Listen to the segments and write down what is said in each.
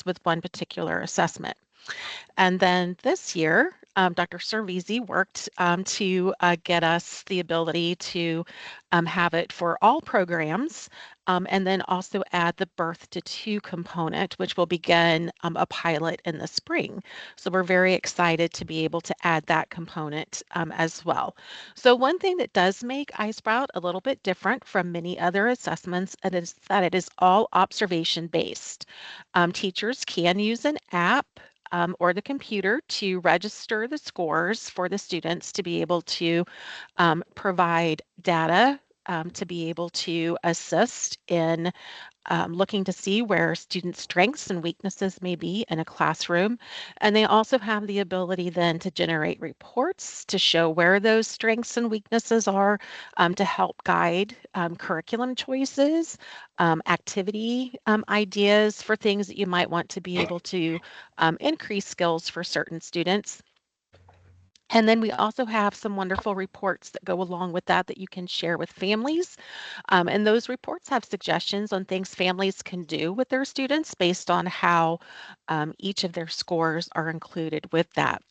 with one particular assessment. And then this year, Dr. Cervisi worked to get us the ability to have it for all programs, and then also add the birth to two component, which will begin a pilot in the spring. So we're very excited to be able to add that component as well. So one thing that does make iSprout a little bit different from many other assessments is that it is all observation based. Teachers can use an app or the computer to register the scores for the students to be able to provide data to be able to assist in looking to see where student strengths and weaknesses may be in a classroom. And they also have the ability then to generate reports to show where those strengths and weaknesses are to help guide curriculum choices, activity ideas for things that you might want to be able to increase skills for certain students. And then we also have some wonderful reports that go along with that that you can share with families. And those reports have suggestions on things families can do with their students based on how each of their scores are included with that.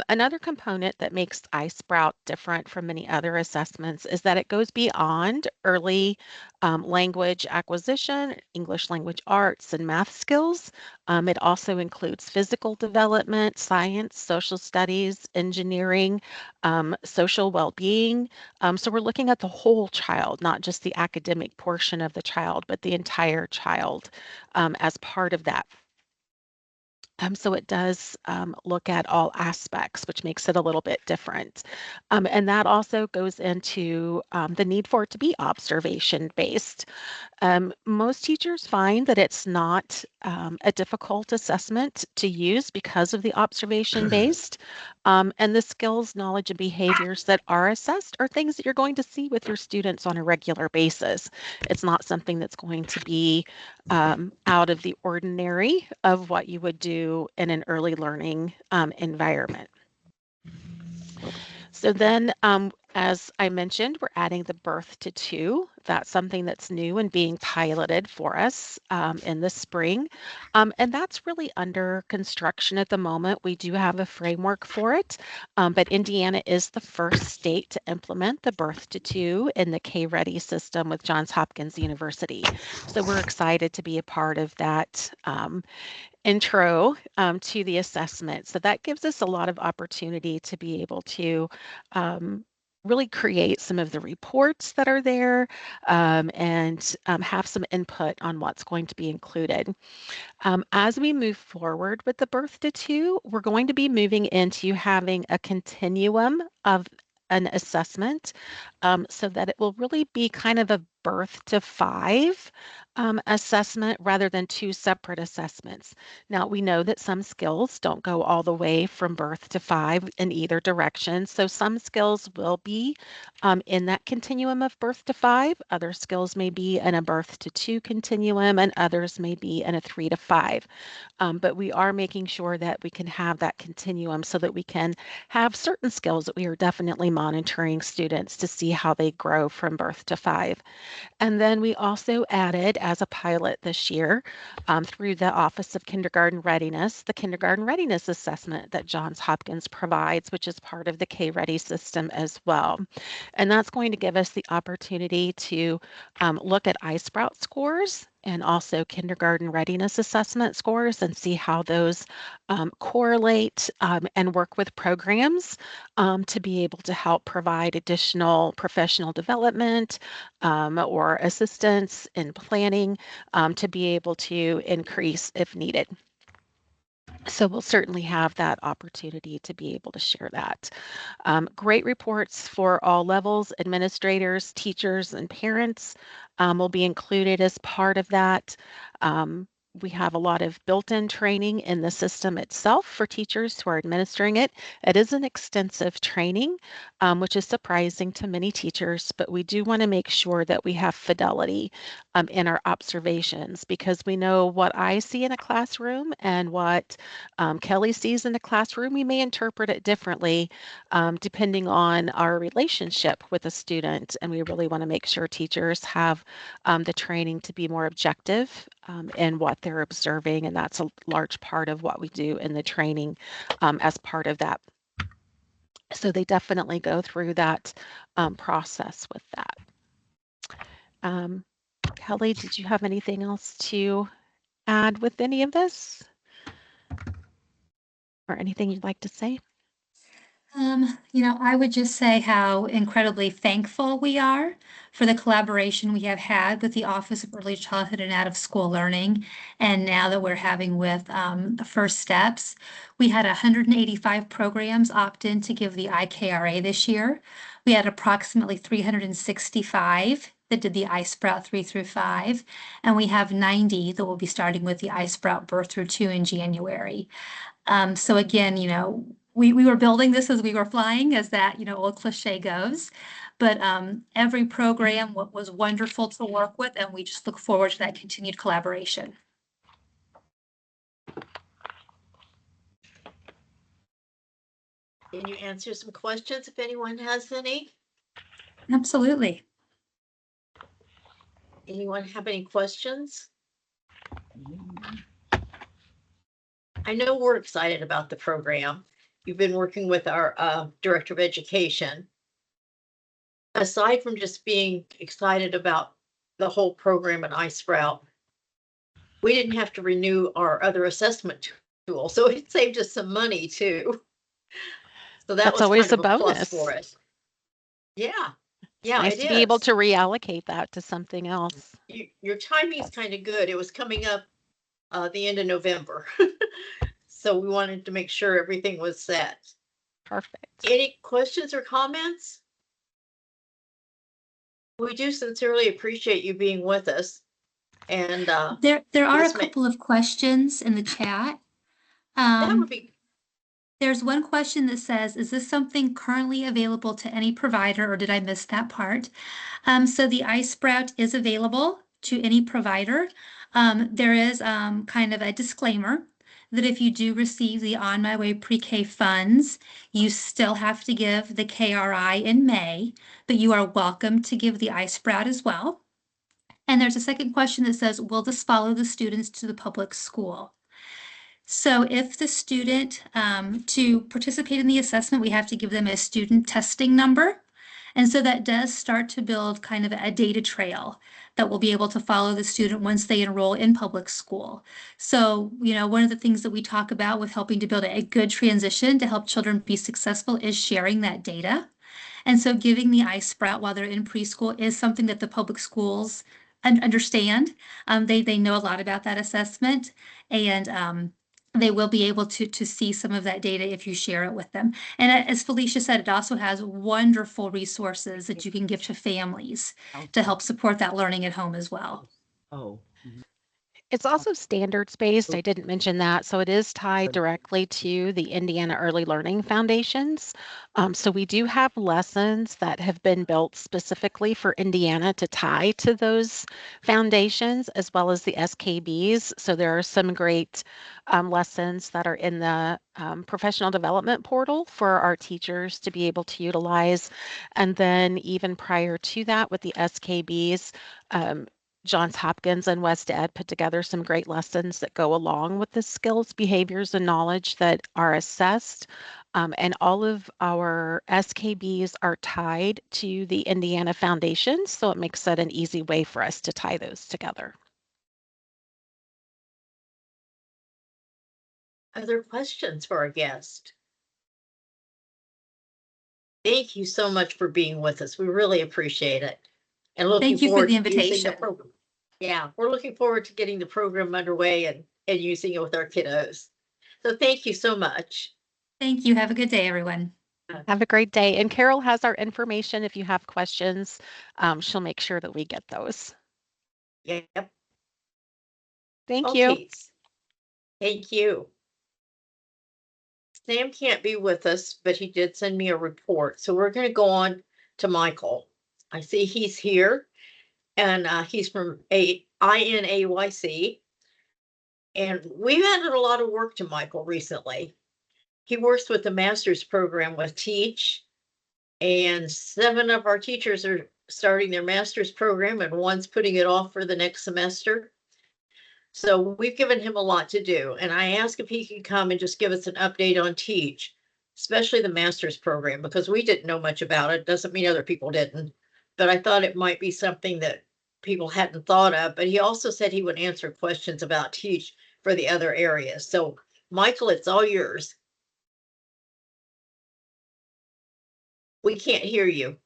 Another component that makes iSprout different from many other assessments is that it goes beyond early language acquisition, English language arts, and math skills. It also includes physical development, science, social studies, engineering, social well-being. So we're looking at the whole child, not just the academic portion of the child, but the entire child as part of that. So it does look at all aspects, which makes it a little bit different. And that also goes into the need for it to be observation based. Most teachers find that it's not a difficult assessment to use because of the observation based. And the skills, knowledge, and behaviors that are assessed are things that you're going to see with your students on a regular basis. It's not something that's going to be out of the ordinary of what you would do in an early learning environment. So then, as I mentioned, we're adding the birth to two. That's something that's new and being piloted for us in the spring. And that's really under construction at the moment. We do have a framework for it, but Indiana is the first state to implement the birth to two in the K-Ready system with Johns Hopkins University. So we're excited to be a part of that intro to the assessment. So that gives us a lot of opportunity to be able to really create some of the reports that are there and have some input on what's going to be included. As we move forward with the birth to two, we're going to be moving into having a continuum of an assessment so that it will really be kind of a birth to five assessment rather than two separate assessments. Now, we know that some skills don't go all the way from birth to five in either direction. So some skills will be in that continuum of birth to five. Other skills may be in a birth to two continuum, and others may be in a 3 to 5. But we are making sure that we can have that continuum so that we can have certain skills that we are definitely monitoring students to see how they grow from birth to 5. And then we also added as a pilot this year through the Office of Kindergarten Readiness, the Kindergarten Readiness Assessment that Johns Hopkins provides, which is part of the K-Ready system as well. And that's going to give us the opportunity to look at iSprout scores and also kindergarten readiness assessment scores and see how those correlate and work with programs to be able to help provide additional professional development or assistance in planning to be able to increase if needed. So we'll certainly have that opportunity to be able to share that. Great reports for all levels, administrators, teachers, and parents will be included as part of that. We have a lot of built-in training in the system itself for teachers who are administering it. It is an extensive training, which is surprising to many teachers, but we do want to make sure that we have fidelity in our observations, because we know what I see in a classroom and what Kelly sees in a classroom, we may interpret it differently depending on our relationship with a student. And we really want to make sure teachers have the training to be more objective in what they're observing. And that's a large part of what we do in the training as part of that. So they definitely go through that process with that. Kelly, did you have anything else to add with any of this? Or anything you'd like to say? I would just say how incredibly thankful we are for the collaboration we have had with the Office of Early Childhood and Out of School Learning. And now that we're having with First Steps, we had 185 programs opt in to give the IKRA this year. We had approximately 365 that did the iSprout 3 through 5, and we have 90 that will be starting with the iSprout Birth through 2 in January. So again, we were building this as we were flying, as that, old cliche goes. But every program was wonderful to work with, and we just look forward to that continued collaboration. Can you answer some questions if anyone has any? Absolutely. Anyone have any questions? I know we're excited about the program. You've been working with our Director of Education. Aside from just being excited about the whole program at iSprout, we didn't have to renew our other assessment tool, so it saved us some money too. So that That's was always kind of a a plus bonus. for us. Yeah, It's yeah, nice it to be able is. to reallocate that to something else. Your timing's kind of good. It was coming up the end of November. So we wanted to make sure everything was set. Perfect. Any questions or comments? We do sincerely appreciate you being with us. And There are a this may, couple of questions in the chat. that would be, There's one question that says, is this something currently available to any provider, or did I miss that part? So the iSprout is available to any provider. There is kind of a disclaimer that if you do receive the On My Way Pre-K funds, you still have to give the KRI in May, but you are welcome to give the iSprout as well. And there's a second question that says, will this follow the students to the public school? So if the student, to participate in the assessment, we have to give them a student testing number. And so that does start to build kind of a data trail that will be able to follow the student once they enroll in public school. So, one of the things that we talk about with helping to build a good transition to help children be successful is sharing that data. And so giving the iSprout while they're in preschool is something that the public schools understand. They know a lot about that assessment, and they will be able to see some of that data if you share it with them. And as Felicia said, it also has wonderful resources that you can give to families to help support that learning at home as well. oh, It's also standards-based. I didn't mention that. So it is tied directly to the Indiana Early Learning Foundations. So we do have lessons that have been built specifically for Indiana to tie to those foundations, as well as the SKBs. So there are some great lessons that are in the professional development portal for our teachers to be able to utilize. And then even prior to that with the SKBs, Johns Hopkins and West Ed put together some great lessons that go along with the skills, behaviors, and knowledge that are assessed. And all of our SKBs are tied to the Indiana Foundation, so it makes it an easy way for us to tie those together. other questions for our guest? Thank you so much for being with us. We really appreciate it. And looking Thank you for forward the to using the invitation. program. Yeah, we're looking forward to getting the program underway and using it with our kiddos. So thank you so much. Thank you. Have a good day, everyone. Have a great day. And Carol has our information. If you have questions, she'll make sure that we get those. Yep. Thank you. Okay. Thank you. Sam can't be with us, but he did send me a report. So we're going to go on to Michael. I see he's here. and he's from INAYC. And we've added a lot of work to Michael recently. He works with the master's program with Teach, and 7 of our teachers are starting their master's program, and 1's putting it off for the next semester. So we've given him a lot to do, and I asked if he could come and just give us an update on Teach, especially the master's program, because we didn't know much about it. Doesn't mean other people didn't, but I thought it might be something that people hadn't thought of. But he also said he would answer questions about Teach for the other areas. So Michael, it's all yours. We can't hear you.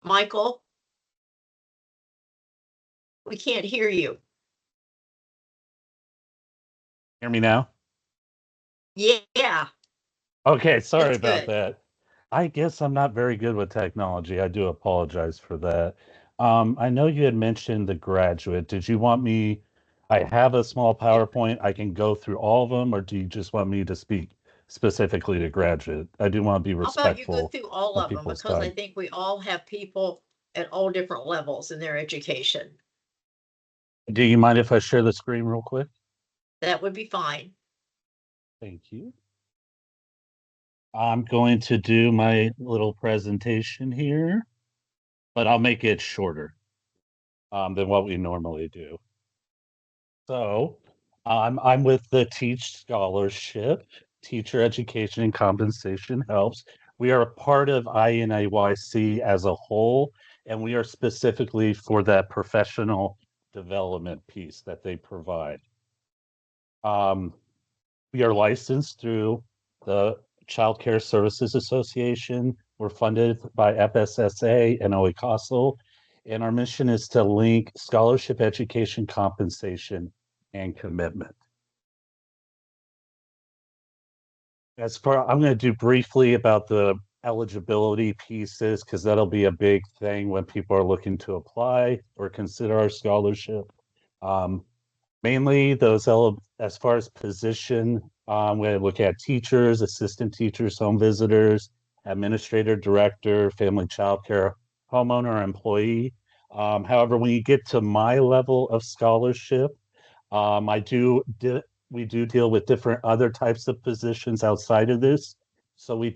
Michael, we can't hear you. Hear me now? Yeah, Okay, sorry that's about good. that. I guess I'm not very good with technology. I do apologize for that. I know you had mentioned the graduate. Did you want me? I have a small PowerPoint. I can go through all of them, or do you just want me to speak specifically to graduate? I do want to be How about you go respectful through all of of them? people's Because I time. think we all have people at all different levels in their education. Do you mind if I share the screen real quick? That would be fine. Thank you. I'm going to do my little presentation here, but I'll make it shorter than what we normally do. So I'm with the Teach Scholarship, Teacher Education and Compensation Helps. We are a part of INAYC as a whole, and we are specifically for that professional development piece that they provide. We are licensed through the Child Care Services Association. We're funded by FSSA and OECASL, and our mission is to link scholarship, education, compensation, and commitment. I'm going to do briefly about the eligibility pieces because that'll be a big thing when people are looking to apply or consider our scholarship. Mainly those as far as position, we look at teachers, assistant teachers, home visitors, administrator, director, family child care, homeowner, employee. However, when you get to my level of scholarship, we do deal with different other types of positions outside of this. So we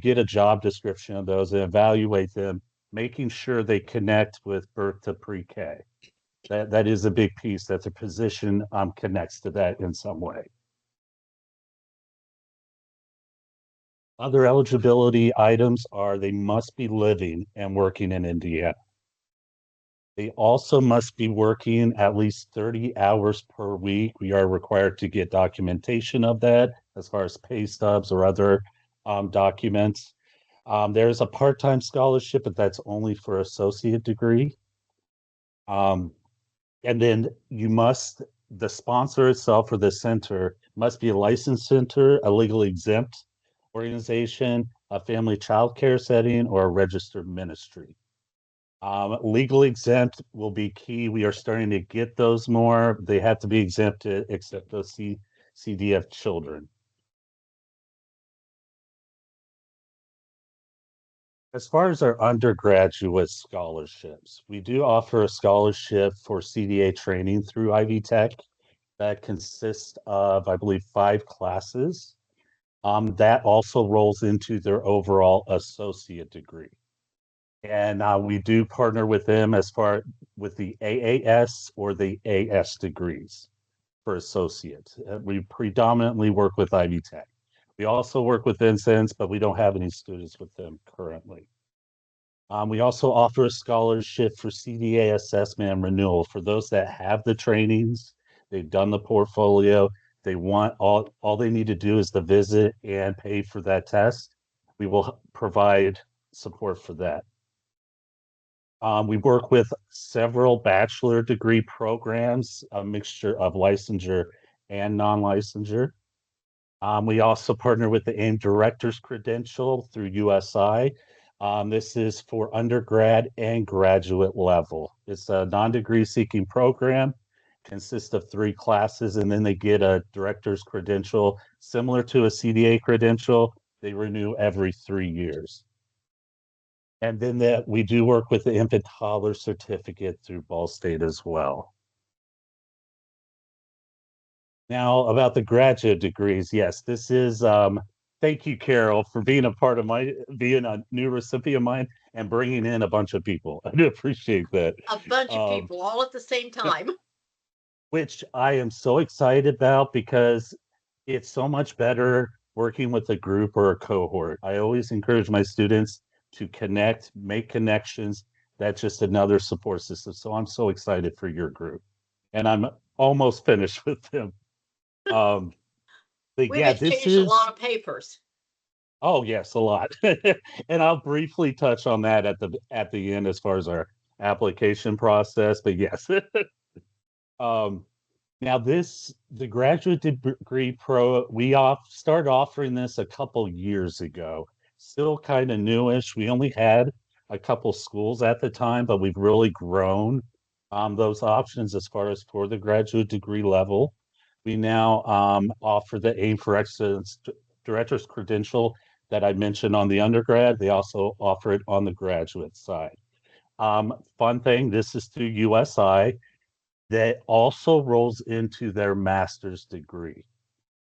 get a job description of those and evaluate them, making sure they connect with birth to pre-K. That is a big piece, that the position connects to that in some way. Other eligibility items are they must be living and working in Indiana. They also must be working at least 30 hours per week. We are required to get documentation of that as far as pay stubs or other documents. There's a part-time scholarship, but that's only for associate degree. And then the sponsor itself or the center must be a licensed center, a legally exempt organization, a family child care setting, or a registered ministry. Legal exempt will be key. We are starting to get those more. They have to be exempted except those CDF children. As far as our undergraduate scholarships, we do offer a scholarship for CDA training through Ivy Tech that consists of, I believe, 5 classes. That also rolls into their overall associate degree. And we do partner with them with the AAS or the AS degrees for associates. We predominantly work with Ivy Tech. We also work with Vincennes, but we don't have any students with them currently. We also offer a scholarship for CDA assessment and renewal for those that have the trainings, they've done the portfolio, they want all they need to do is to visit and pay for that test. We will provide support for that. We work with several bachelor degree programs, a mixture of licensure and non-licensure. We also partner with the AIM Director's Credential through USI. This is for undergrad and graduate level. It's a non-degree seeking program, consists of 3 classes, and then they get a director's credential similar to a CDA credential, They renew every 3 years. And then that we do work with the infant toddler certificate through Ball State as well. Now about the graduate degrees, yes, this is thank you, Carol, for being a new recipient of mine and bringing in a bunch of people. I do appreciate that. A bunch of Um, people all at the same time. which I am so excited about because it's so much better working with a group or a cohort. I always encourage my students to connect, make connections. That's just another support system. So I'm so excited for your group. And I'm almost finished with them. But We've yeah, this exchanged a is, lot of papers. oh yes, a lot. And I'll briefly touch on that at the end as far as our application process. But yes. Um, Now the graduate degree pro, started offering this a couple years ago. Still kind of newish. We only had a couple schools at the time, but we've really grown those options as far as for the graduate degree level. We now offer the Aim for Excellence Director's Credential that I mentioned on the undergrad. They also offer it on the graduate side. Fun thing, this is through USI that also rolls into their master's degree.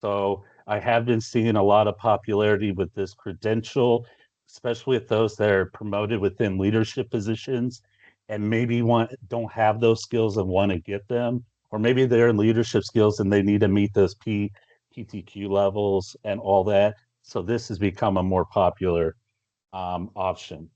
So I have been seeing a lot of popularity with this credential, especially with those that are promoted within leadership positions and maybe don't have those skills and want to get them, or maybe they're in leadership skills and they need to meet those PTQ levels and all that. So this has become a more popular option.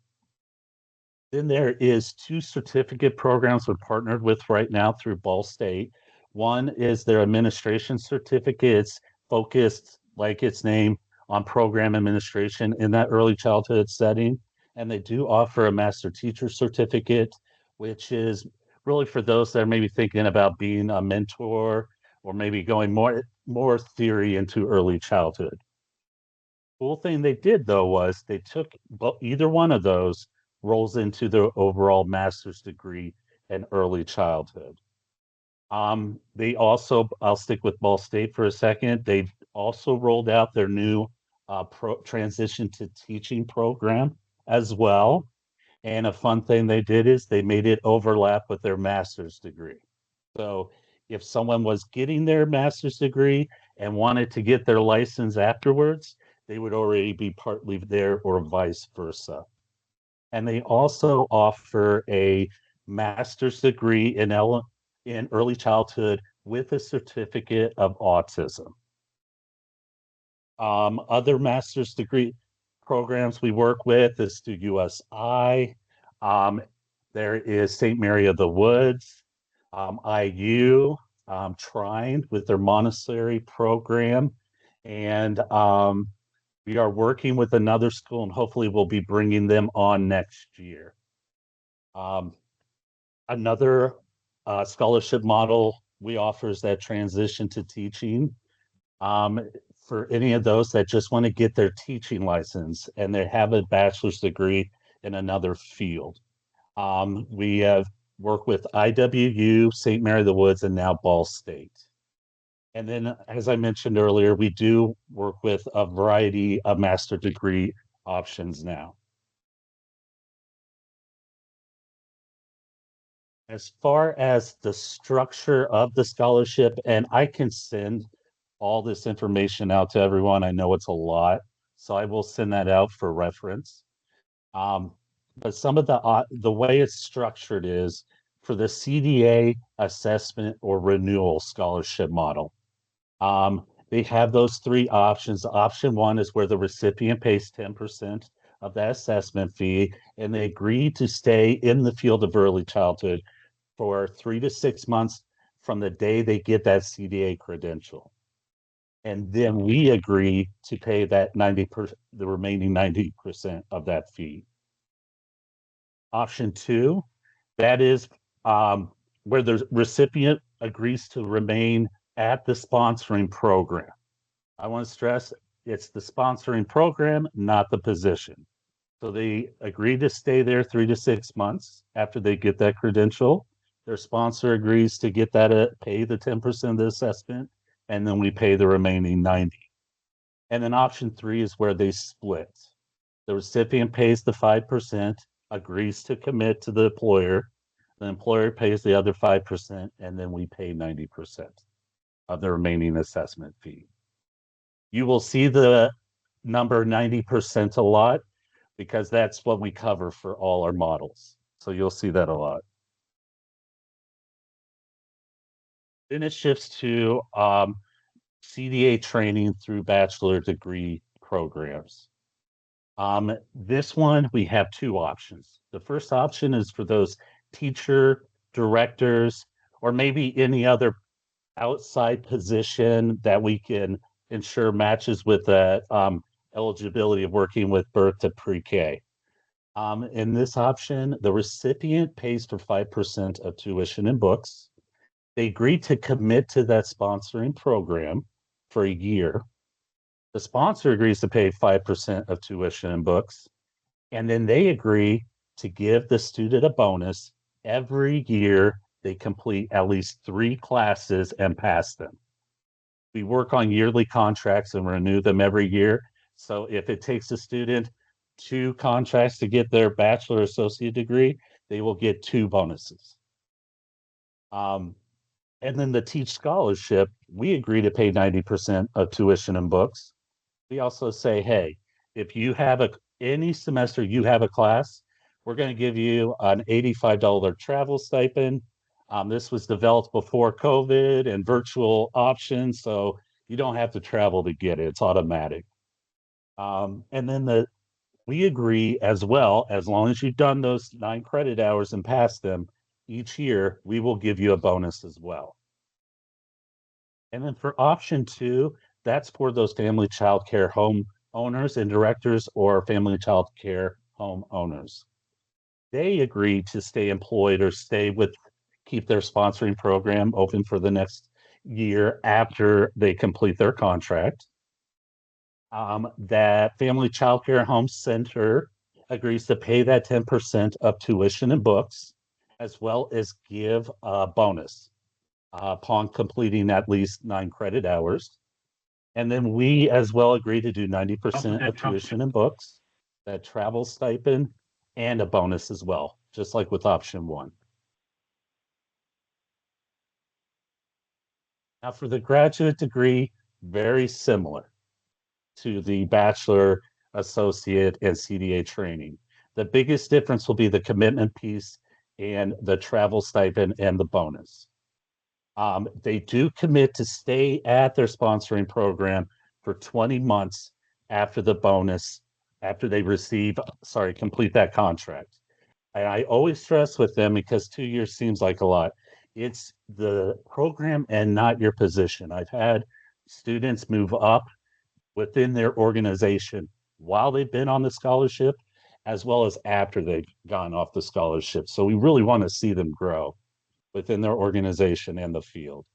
Then there is two certificate programs we're partnered with right now through Ball State. One is their administration certificate. It's focused, like its name, on program administration in that early childhood setting. And they do offer a master teacher certificate, which is really for those that are maybe thinking about being a mentor or maybe going more theory into early childhood. Cool thing they did though was they took either one of those rolls into their overall master's degree in early childhood. They also, I'll stick with Ball State for a second. They've also rolled out their new transition to teaching program as well. And a fun thing they did is they made it overlap with their master's degree. So if someone was getting their master's degree and wanted to get their license afterwards, they would already be partly there or vice versa. And they also offer a master's degree in early childhood with a certificate of autism. Other master's degree programs we work with is through USI. There is St. Mary of the Woods, IU, Trine with their Montessori program. And we are working with another school and hopefully we'll be bringing them on next year. Another scholarship model we offer is that transition to teaching. For any of those that just want to get their teaching license and they have a bachelor's degree in another field. We have worked with IWU, St. Mary of the Woods, and now Ball State. And then, as I mentioned earlier, we do work with a variety of master degree options now. As far as the structure of the scholarship, and I can send all this information out to everyone. I know it's a lot, so I will send that out for reference. But some of the way it's structured is for the CDA assessment or renewal scholarship model. They have those three options. Option one is where the recipient pays 10% of that assessment fee, and they agree to stay in the field of early childhood for 3 to 6 months from the day they get that CDA credential. And then we agree to pay that the remaining 90% of that fee. Option two, that is where the recipient agrees to remain at the sponsoring program. I want to stress it's the sponsoring program, not the position. So they agree to stay there 3 to 6 months after they get that credential. Their sponsor agrees to get that pay the 10% of the assessment, and then we pay the remaining 90. And then option 3 is where they split. The recipient pays the 5%, agrees to commit to the employer pays the other 5%, and then we pay 90% of the remaining assessment fee. You will see the number 90% a lot because that's what we cover for all our models. So you'll see that a lot. Then it shifts to CDA training through bachelor degree programs. This one, we have 2 options. The first option is for those teacher, directors, or maybe any other outside position that we can ensure matches with that eligibility of working with birth to pre-K. In this option, the recipient pays for 5% of tuition and books. They agree to commit to that sponsoring program for a year. The sponsor agrees to pay 5% of tuition and books, and then they agree to give the student a bonus every year they complete at least 3 classes and pass them. We work on yearly contracts and renew them every year. So if it takes a student 2 contracts to get their bachelor associate degree, they will get 2 bonuses. And then the Teach Scholarship, we agree to pay 90% of tuition and books. We also say, hey, if you have any semester you have a class, we're going to give you an $85 travel stipend. This was developed before COVID and virtual options, so you don't have to travel to get it. It's automatic. And then we agree as well, as long as you've done those 9 credit hours and passed them each year, we will give you a bonus as well. And then for option 2, that's for those family child care home owners and directors or family child care home owners. They agree to stay employed or keep their sponsoring program open for the next year after they complete their contract. That family child care home center agrees to pay that 10% of tuition and books, as well as give a bonus upon completing at least 9 credit hours. And then we as well agree to do 90% of tuition and books, that travel stipend, and a bonus as well, just like with option 1. Now for the graduate degree, very similar to the bachelor, associate, and CDA training. The biggest difference will be the commitment piece and the travel stipend and the bonus. They do commit to stay at their sponsoring program for 20 months after the bonus, after they complete that contract. And I always stress with them, because 2 years seems like a lot, it's the program and not your position. I've had students move up within their organization while they've been on the scholarship, as well as after they've gone off the scholarship. So we really want to see them grow within their organization and the field.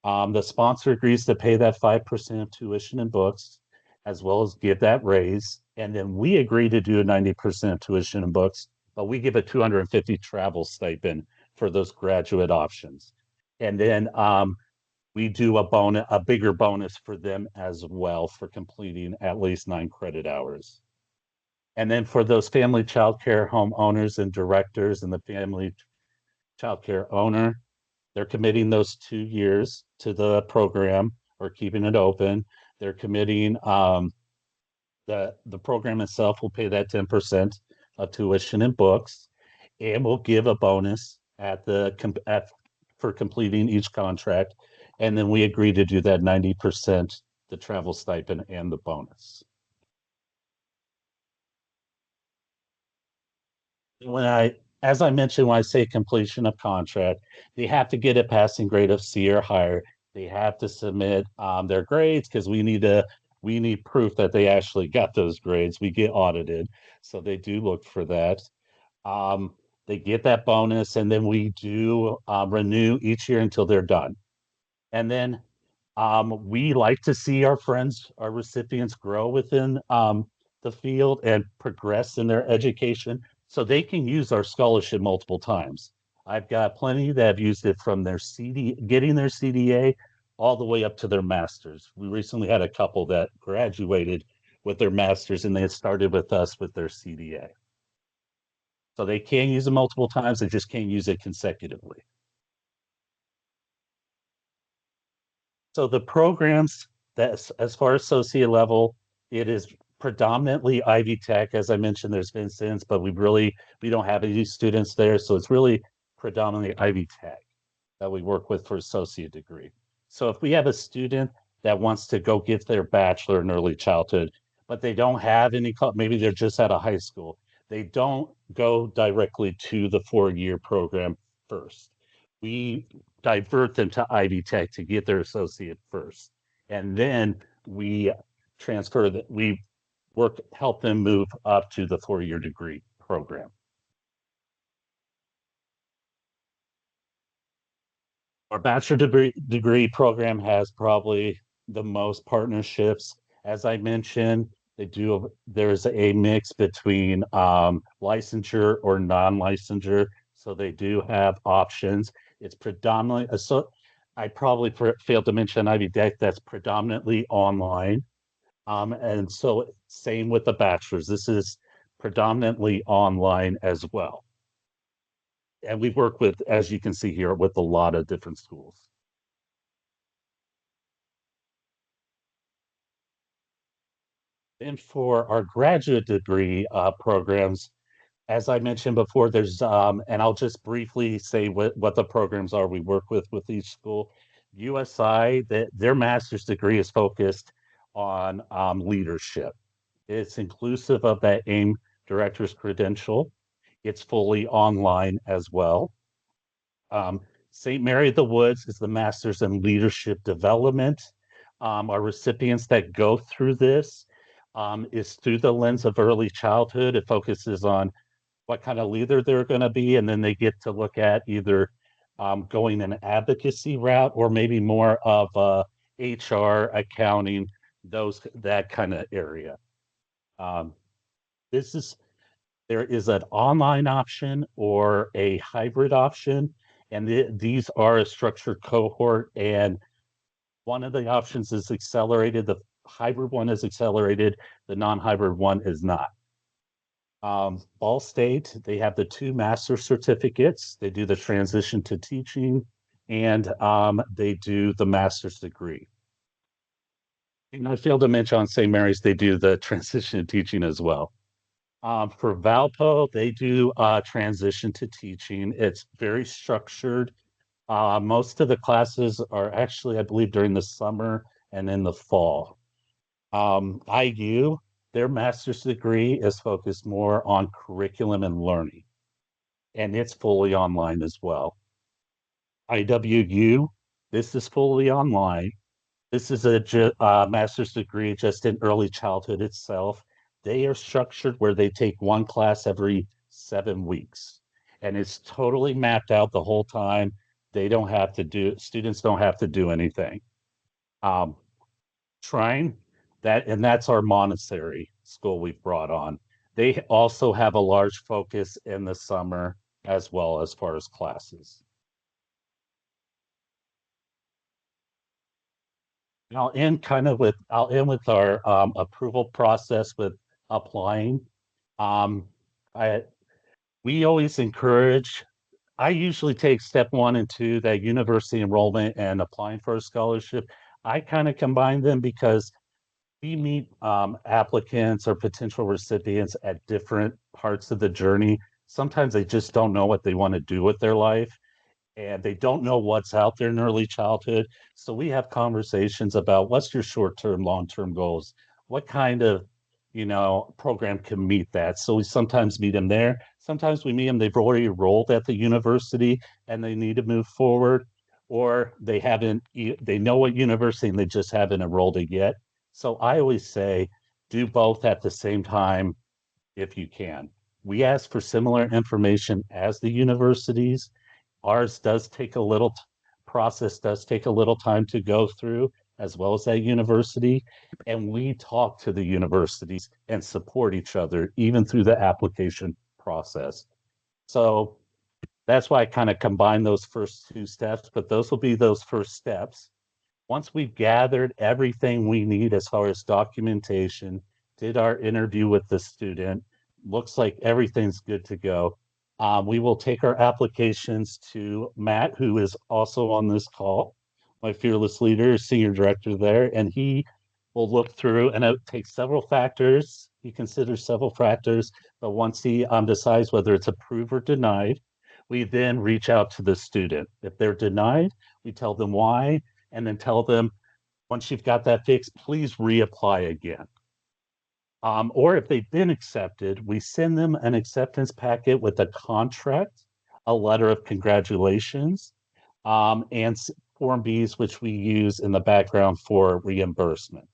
The sponsor agrees to pay that 5% of tuition and books, as well as give that raise. And then we agree to do 90% of tuition and books, but we give a $250 travel stipend for those graduate options. And then we do a bigger bonus for them as well for completing at least 9 credit hours. And then for those family child care home owners and directors and the family child care owner, they're committing those 2 years to the program or keeping it open. They're committing the program itself will pay that 10% of tuition and books, and will give a bonus for completing each contract. And then we agree to do that 90%, the travel stipend and the bonus. As I mentioned, when I say completion of contract, they have to get a passing grade of C or higher. They have to submit their grades, because we need proof that they actually got those grades. We get audited, so they do look for that. They get that bonus, and then we do renew each year until they're done. And then we like to see our recipients grow within the field and progress in their education, so they can use our scholarship multiple times. I've got plenty that have used it from getting their CDA all the way up to their masters. We recently had a couple that graduated with their masters and they had started with us with their CDA. So they can use it multiple times, they just can't use it consecutively. So the programs that, as far as associate level, it is predominantly Ivy Tech. As I mentioned, there's Vincennes, but we don't have any students there. So it's really predominantly Ivy Tech that we work with for associate degree. So if we have a student that wants to go get their bachelor in early childhood, but they don't have any, maybe they're just out of high school, they don't go directly to the 4-year program first. We divert them to Ivy Tech to get their associate first. And then we transfer that, we help them move up to the 4-year degree program. Our bachelor degree program has probably the most partnerships. As I mentioned, there's a mix between licensure or non-licensure. So they do have options. It's predominantly, so I probably failed to mention Ivy Tech, that's predominantly online. And so same with the bachelor's, this is predominantly online as well. And we work with, as you can see here, with a lot of different schools. And for our graduate degree programs, as I mentioned before, there's, and I'll just briefly say what the programs are we work with each school. USI, their master's degree is focused on leadership. It's inclusive of that AIM director's credential. It's fully online as well. St. Mary of the Woods is the Master's in Leadership Development. Our recipients that go through this is through the lens of early childhood. It focuses on what kind of leader they're going to be, and then they get to look at either going an advocacy route or maybe more of HR, accounting, that kind of area. There is an online option or a hybrid option, and these are a structured cohort, and one of the options is accelerated. The hybrid one is accelerated. The non-hybrid one is not. Ball State, they have the 2 master certificates. They do the transition to teaching, and they do the master's degree. And I failed to mention on St. Mary's, they do the transition to teaching as well. For Valpo, they do transition to teaching. It's very structured. Most of the classes are actually, I believe, during the summer and in the fall. IU, their master's degree is focused more on curriculum and learning, and it's fully online as well. IWU, this is fully online. This is a master's degree just in early childhood itself. They are structured where they take 1 class every 7 weeks, and it's totally mapped out the whole time. Students don't have to do anything. Shrine, that's our Montessori school we've brought on. They also have a large focus in the summer as well as far as classes. I'll end with our approval process with applying. We always encourage, I usually take step 1 and 2, that university enrollment and applying for a scholarship. I kind of combine them because we meet applicants or potential recipients at different parts of the journey. Sometimes they just don't know what they want to do with their life, and they don't know what's out there in early childhood. So we have conversations about what's your short-term, long-term goals? What kind of, program can meet that? So we sometimes meet them there. Sometimes we meet them, they've already enrolled at the university and they need to move forward, or they know what university and they just haven't enrolled it yet. So I always say, do both at the same time if you can. We ask for similar information as the universities. Ours does take a little time to go through, as well as that university. And we talk to the universities and support each other, even through the application process. So that's why I kind of combine those first 2 steps, but those will be those first steps. Once we've gathered everything we need as far as documentation, did our interview with the student, looks like everything's good to go. We will take our applications to Matt, who is also on this call, my fearless leader, senior director there, and he will look through and it takes several factors. He considers several factors, but once he decides whether it's approved or denied, we then reach out to the student. If they're denied, we tell them why, and then tell them, once you've got that fixed, please reapply again. Or if they've been accepted, we send them an acceptance packet with a contract, a letter of congratulations, and Form Bs, which we use in the background for reimbursement.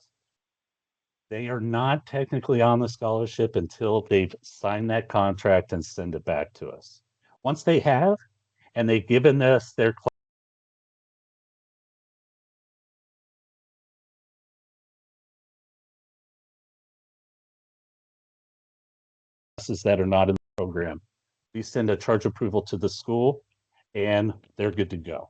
They are not technically on the scholarship until they've signed that contract and send it back to us. Once they have, and they've given us their classes that are not in the program, we send a charge approval to the school and they're good to go.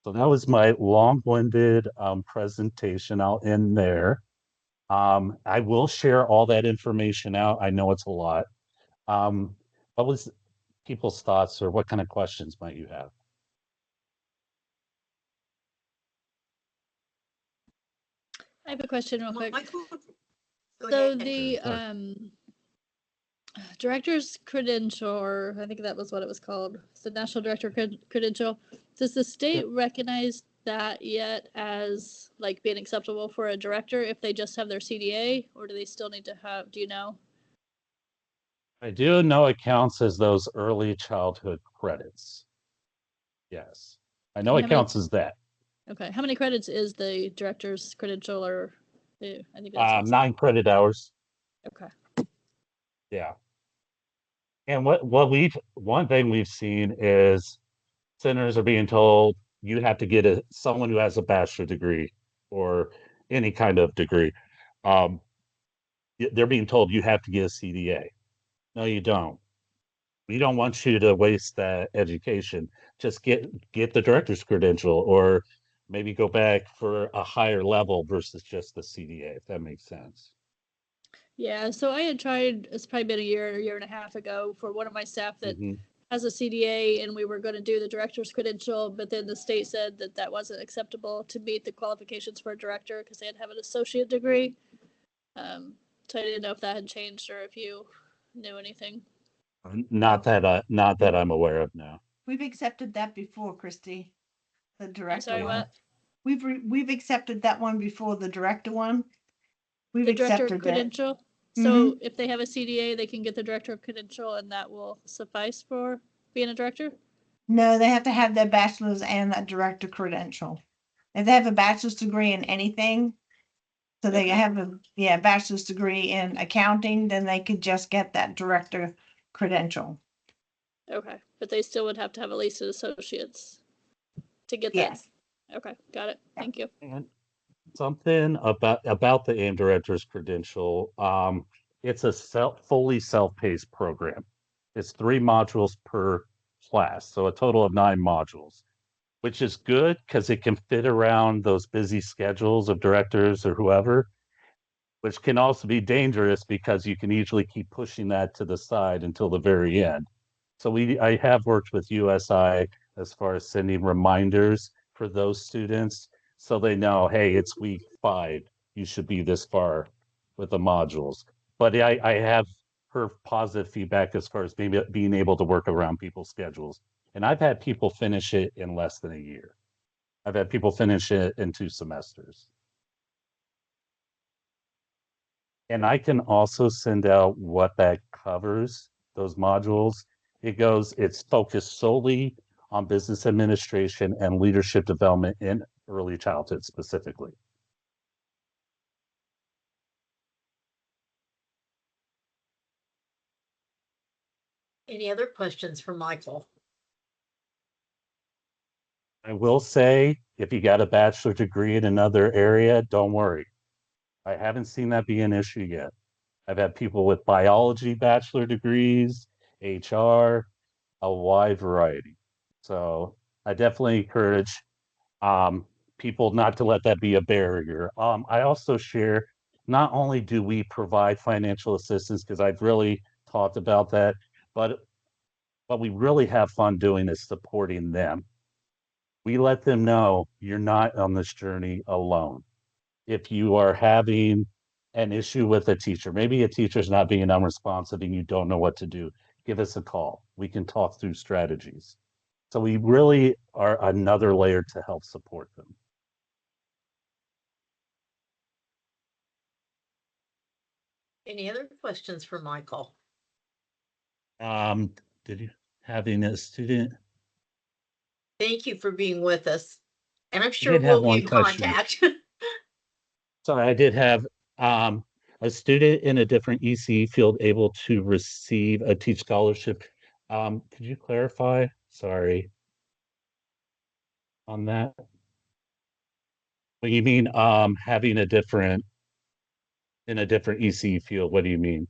So that was my long-winded presentation. I'll end there. I will share all that information out. I know it's a lot. What was people's thoughts, or what kind of questions might you have? I have a question real quick. Michael? Go So ahead. the Sure. director's credential, or I think that was what it was called, the national director credential. Does the state Yep. recognize that yet as like being acceptable for a director if they just have their CDA, or do they still need to have? Do you know? I do know it counts as those early childhood credits. Yes, I know And it how many- counts as that. Okay, how many credits is the director's credential, or I think that's 9 credit hours. okay. Yeah. And one thing we've seen is centers are being told you have to get someone who has a bachelor degree or any kind of degree. They're being told you have to get a CDA. No, you don't. We don't want you to waste that education. Just get the director's credential, or maybe go back for a higher level versus just the CDA, if that makes sense. Yeah, so I had tried, it's probably been a year and a half ago, for one of my staff that Mhm. has a CDA, and we were going to do the director's credential, but then the state said that that wasn't acceptable to meet the qualifications for a director because they had to have an associate degree. So I didn't know if that had changed or if you knew anything. Not that I'm aware of now. We've accepted that before, Christy. The I'm director sorry, one. what? We've accepted that one before, the director one. We've The director accepted that. credential? So if they have a CDA, they can get the director credential and that will suffice for being a director? No, they have to have their bachelor's and that director credential. If they have a bachelor's degree in anything, so they have a bachelor's degree in accounting, then they could just get that director credential. Okay, but they still would have to have at least an associate's to get that. Yes. Okay, got it. Thank you. And something about the AIM director's credential, it's a fully self-paced program. It's 3 modules per class, so a total of 9 modules, which is good because it can fit around those busy schedules of directors or whoever, which can also be dangerous because you can easily keep pushing that to the side until the very end. So I have worked with USI as far as sending reminders for those students so they know, hey, it's week 5, you should be this far with the modules. But I have heard positive feedback as far as being able to work around people's schedules. And I've had people finish it in less than a year. I've had people finish it in 2 semesters. And I can also send out what that covers, those modules. It's focused solely on business administration and leadership development in early childhood specifically. Any other questions for Michael? I will say, if you got a bachelor degree in another area, don't worry. I haven't seen that be an issue yet. I've had people with biology bachelor degrees, HR, a wide variety. So I definitely encourage people not to let that be a barrier. I also share, not only do we provide financial assistance, because I've really talked about that, but what we really have fun doing is supporting them. We let them know you're not on this journey alone. If you are having an issue with a teacher, maybe a teacher's not being unresponsive and you don't know what to do, give us a call. We can talk through strategies. So we really are another layer to help support them. Any other questions for Michael? Did you having a student? Thank you for being with us. And I'm I sure did have we'll be one in question. contact. Sorry, I did have a student in a different EC field able to receive a teach scholarship. Could you clarify? Sorry on that. What do you mean having a different in a different EC field? What do you mean?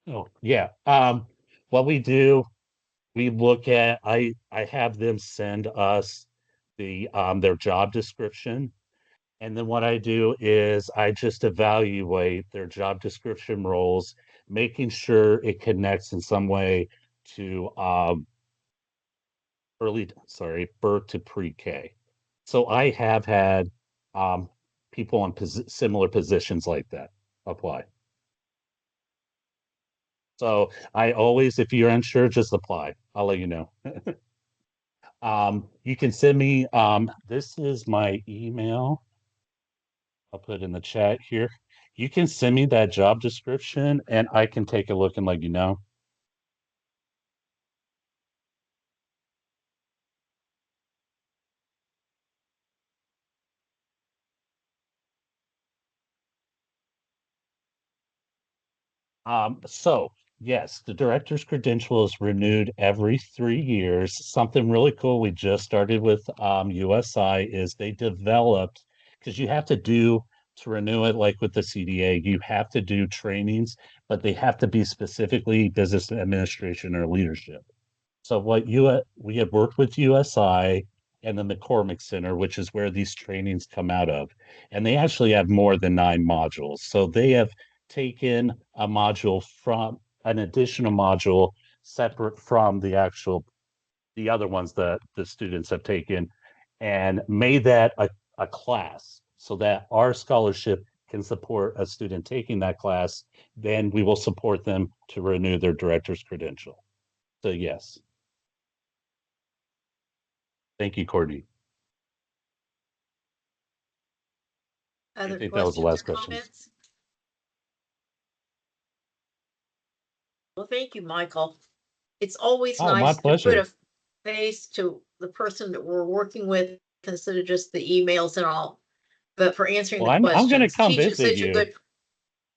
Oh, yeah. What we do, we look at I have them send us their job description. And then what I do is I just evaluate their job description roles, making sure it connects in some way to birth to pre-K. So I have had um, people in similar positions like that apply. So I always, if you're unsure, just apply. I'll let you know. You can send me, this is my email. I'll put it in the chat here. You can send me that job description and I can take a look and let you know. So yes, the director's credential is renewed every 3 years. Something really cool we just started with USI is they developed, because you have to do to renew it, like with the CDA, you have to do trainings, but they have to be specifically business administration or leadership. So we have worked with USI and the McCormick Center, which is where these trainings come out of. And they actually have more than 9 modules. So they have taken a module from an additional module separate from the other ones that the students have taken and made that a class so that our scholarship can support a student taking that class. Then we will support them to renew their director's credential. So yes. Thank you, Courtney. Other think that was the questions or last question. comments? Well, thank you, Michael. It's always Oh, my nice to put pleasure. a face to the person that we're working with instead of just the emails and all. But for answering Well, the I'm gonna questions, come teach is visit such a you. good.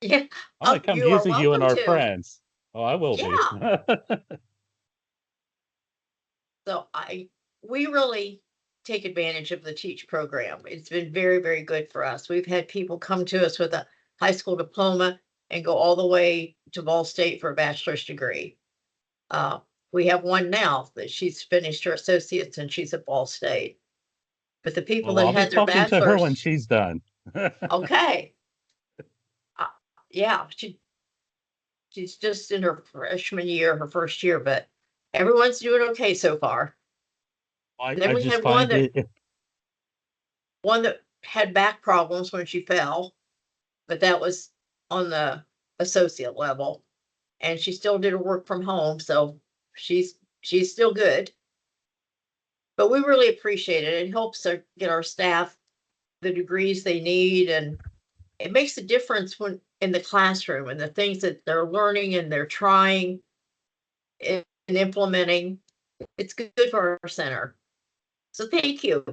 Yeah, I'm gonna come you are visit you and welcome our to. friends. Oh, I will be. So we really take advantage of the Teach program. It's been very, very good for us. We've had people come to us with a high school diploma and go all the way to Ball State for a bachelor's degree. Uh, we have one now that she's finished her associates and she's at Ball State. But the people Well, that I'll be had their talking to her when bachelor's, she's done. okay. Yeah, she's just in her freshman year, her first year, but everyone's doing okay so far. Then I we just had one find it. that had back problems when she fell, but that was on the associate level. And she still did her work from home, so she's still good. But we really appreciate it. It helps her get our staff the degrees they need, and it makes a difference when in the classroom and the things that they're learning and they're trying and implementing. It's good for our center. So thank you.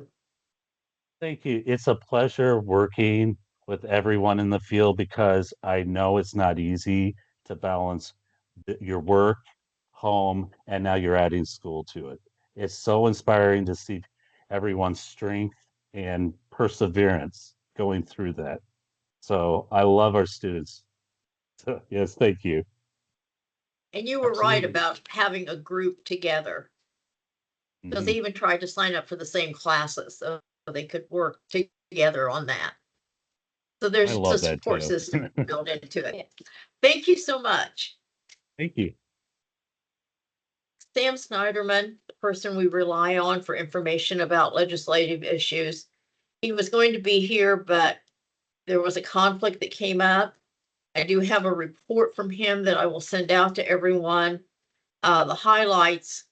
Thank you. It's a pleasure working with everyone in the field because I know it's not easy to balance your work, home, and now you're adding school to it. It's so inspiring to see everyone's strength and perseverance going through that. So I love our students. So, yes, thank you. And you were right Absolutely. about having a group together. Because Mhm. they even tried to sign up for the same classes so they could work together on that. So I there's a love that support too. system built into it. Thank you so much. Thank you. Sam Snyderman, the person we rely on for information about legislative issues. He was going to be here, but there was a conflict that came up. I do have a report from him that I will send out to everyone. The highlights.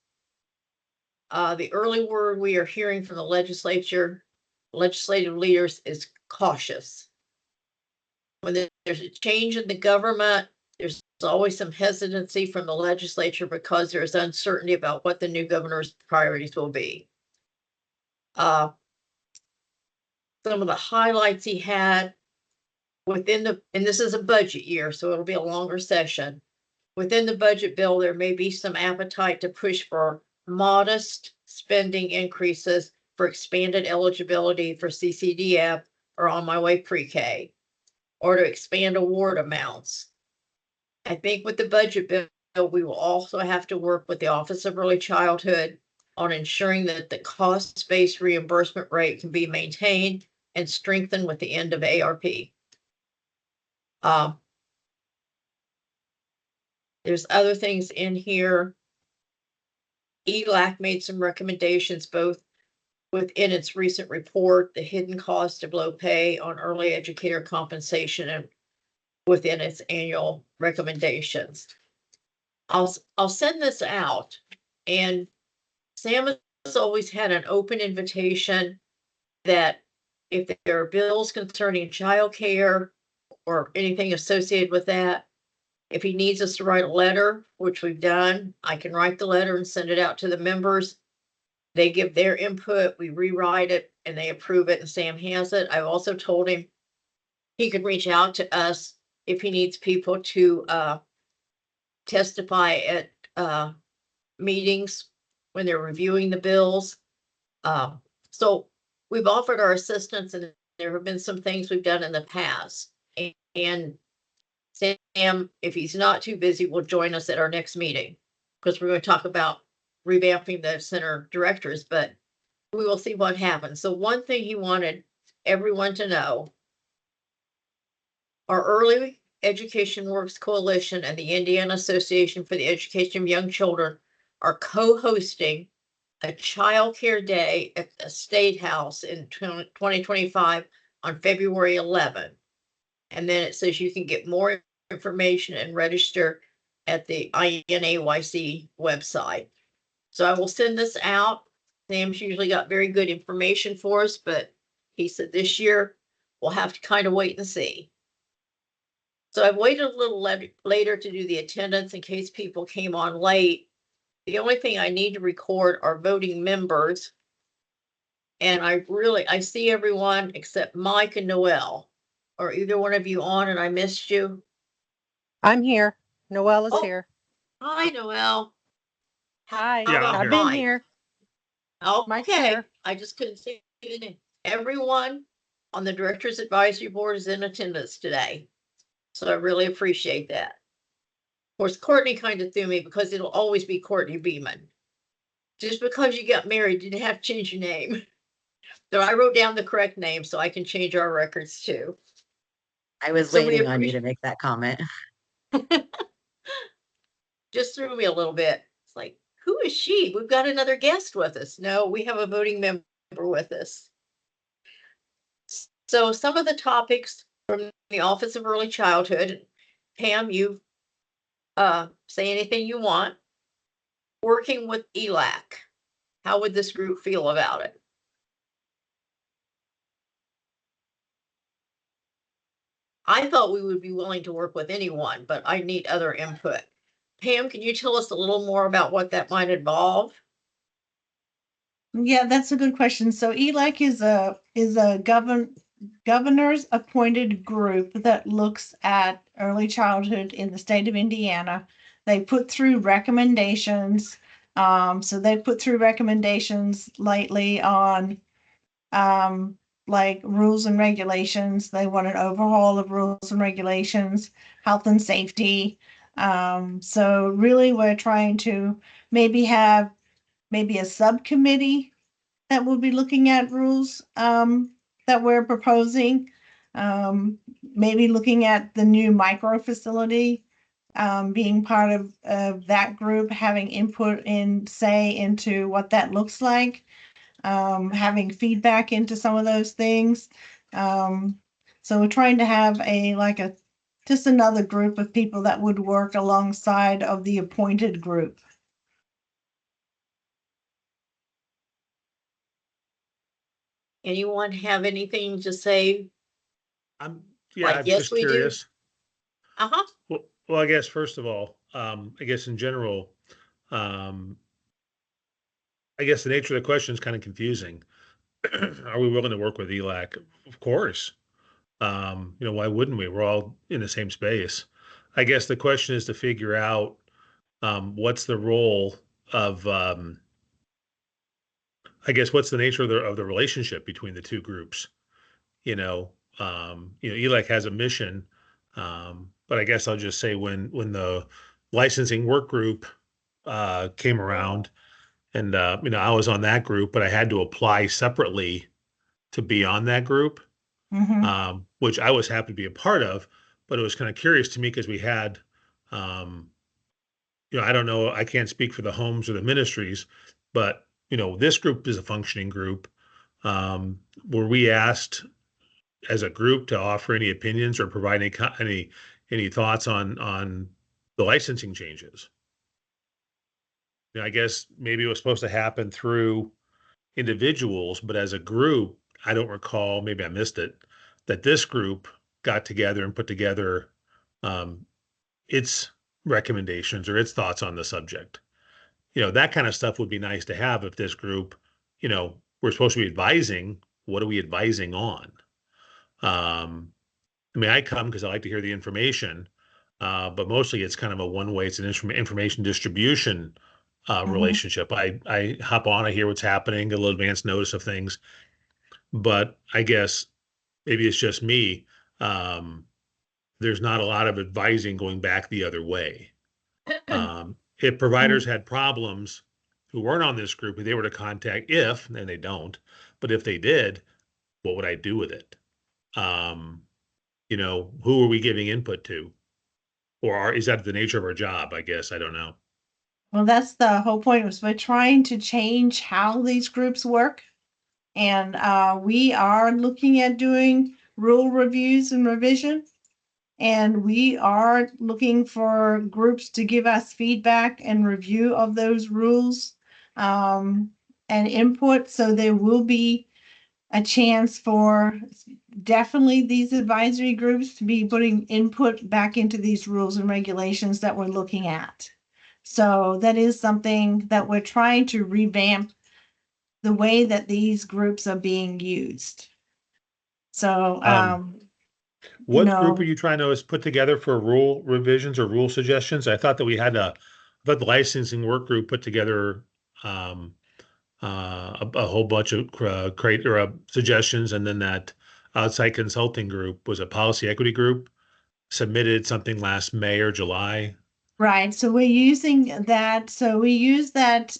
The early word we are hearing from the legislative leaders is cautious. When there's a change in the government, there's always some hesitancy from the legislature because there's uncertainty about what the new governor's priorities will be. Some of the highlights he had and this is a budget year, so it'll be a longer session. Within the budget bill, there may be some appetite to push for modest spending increases for expanded eligibility for CCDF or On My Way pre-K, or to expand award amounts. I think with the budget bill, we will also have to work with the Office of Early Childhood on ensuring that the cost-based reimbursement rate can be maintained and strengthened with the end of ARP. There's other things in here. ELAC made some recommendations both within its recent report, the hidden cost of low pay on early educator compensation, and within its annual recommendations. I'll send this out, and Sam has always had an open invitation that if there are bills concerning childcare or anything associated with that, if he needs us to write a letter, which we've done, I can write the letter and send it out to the members. They give their input, we rewrite it, and they approve it, and Sam has it. I've also told him he could reach out to us if he needs people to testify at meetings when they're reviewing the bills. So we've offered our assistance, and there have been some things we've done in the past. And Sam, if he's not too busy, will join us at our next meeting because we're going to talk about revamping the center directors, but we will see what happens. So one thing he wanted everyone to know, our Early Education Works Coalition and the Indiana Association for the Education of Young Children are co-hosting a child care day at the State House in 2025 on February 11th. And then it says you can get more information and register at the INAYC website. So I will send this out. Sam's usually got very good information for us, but he said this year we'll have to kind of wait and see. So I've waited a little later to do the attendance in case people came on late. The only thing I need to record are voting members. And I see everyone except Mike and Noel. Are either one of you on and I missed you? I'm here. Noelle is Oh. here. Hi, Noel. Hi. How about I've been Mike? here. Mike's Okay, here. I just couldn't see the name. Everyone on the Directors Advisory Board is in attendance today. So I really appreciate that. Of course, Courtney kind of threw me because it'll always be Courtney Beeman. Just because you got married, you didn't have to change your name. So I wrote down the correct name so I can change our records too. I was So we waiting on you to make that comment. Just threw me a little bit. It's like, who is she? We've got another guest with us. No, we have a voting member with us. So some of the topics from the Office of Early Childhood, Pam, you say anything you want. Working with ELAC, how would this group feel about it? I thought we would be willing to work with anyone, but I need other input. Pam, can you tell us a little more about what that might involve? Yeah, that's a good question. So ELAC is a governor's appointed group that looks at early childhood in the state of Indiana. They put through recommendations. So they put through recommendations lately on like rules and regulations. They want an overhaul of rules and regulations, health and safety. So really we're trying to maybe have maybe a subcommittee that will be looking at rules that we're proposing. Maybe looking at the new micro facility, being part of that group, having input in say into what that looks like, having feedback into some of those things. So we're trying to have just another group of people that would work alongside of the appointed group. Anyone have anything to say? Yeah, Like, I'm yes, just we do. curious. Uh-huh. Well, I guess first of all, I guess in general, um, I guess the nature of the question is kind of confusing. Are we willing to work with ELAC? Of course. Why wouldn't we? We're all in the same space. I guess the question is to figure out what's the role of I guess what's the nature of the relationship between the two groups? ELAC has a mission, but I guess I'll just say when the licensing work group came around, and I was on that group, but I had to apply separately to be on that group, which I was happy to be a part of. But it was kind of curious to me because we had, I don't know, I can't speak for the homes or the ministries, but this group is a functioning group. Were we asked as a group to offer any opinions or provide any thoughts on the licensing changes? I guess maybe it was supposed to happen through individuals, but as a group, I don't recall, maybe I missed it, that this group got together and put together its recommendations or its thoughts on the subject. That kind of stuff would be nice to have if this group, we're supposed to be advising. What are we advising on? I come because I like to hear the information, but mostly it's kind of a one-way. It's an information distribution relationship. I hop on, I hear what's happening, get a little advance notice of things, but I guess maybe it's just me. There's not a lot of advising going back the other way. If providers had problems who weren't on this group, they were to contact and they don't, but if they did, what would I do with it? Who are we giving input to? Or is that the nature of our job? I guess, I don't know. Well, that's the whole point, was we're trying to change how these groups work. And we are looking at doing rule reviews and revision. And we are looking for groups to give us feedback and review of those rules and input. So there will be a chance for definitely these advisory groups to be putting input back into these rules and regulations that we're looking at. So that is something that we're trying to revamp the way that these groups are being used. So, what group are you trying to put together for rule revisions or rule suggestions? I thought that we had I thought the licensing work group put together a whole bunch of suggestions, and then that outside consulting group was a policy equity group submitted something last May or July. Right. So we're using that. So we use that.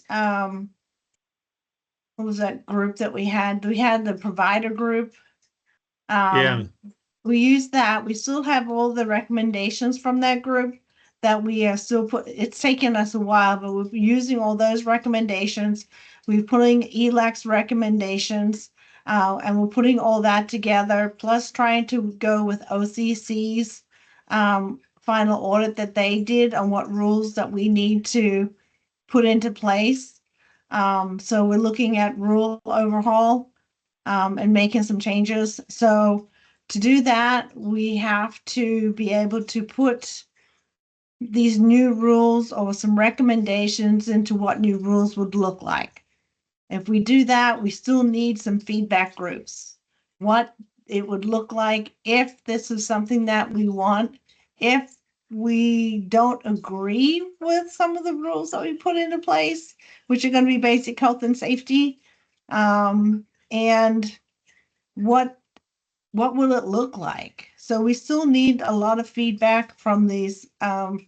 What was that group that we had? We had the provider group. Yeah. We use that. We still have all the recommendations from that group that we are still it's taken us a while, but we're using all those recommendations. We're putting ELAC's recommendations, and we're putting all that together, plus trying to go with OCC's final audit that they did on what rules that we need to put into place. So we're looking at rule overhaul and making some changes. So to do that, we have to be able to put these new rules or some recommendations into what new rules would look like. If we do that, we still need some feedback groups. What it would look like if this is something that we want, if we don't agree with some of the rules that we put into place, which are going to be basic health and safety. And what will it look like? So we still need a lot of feedback from these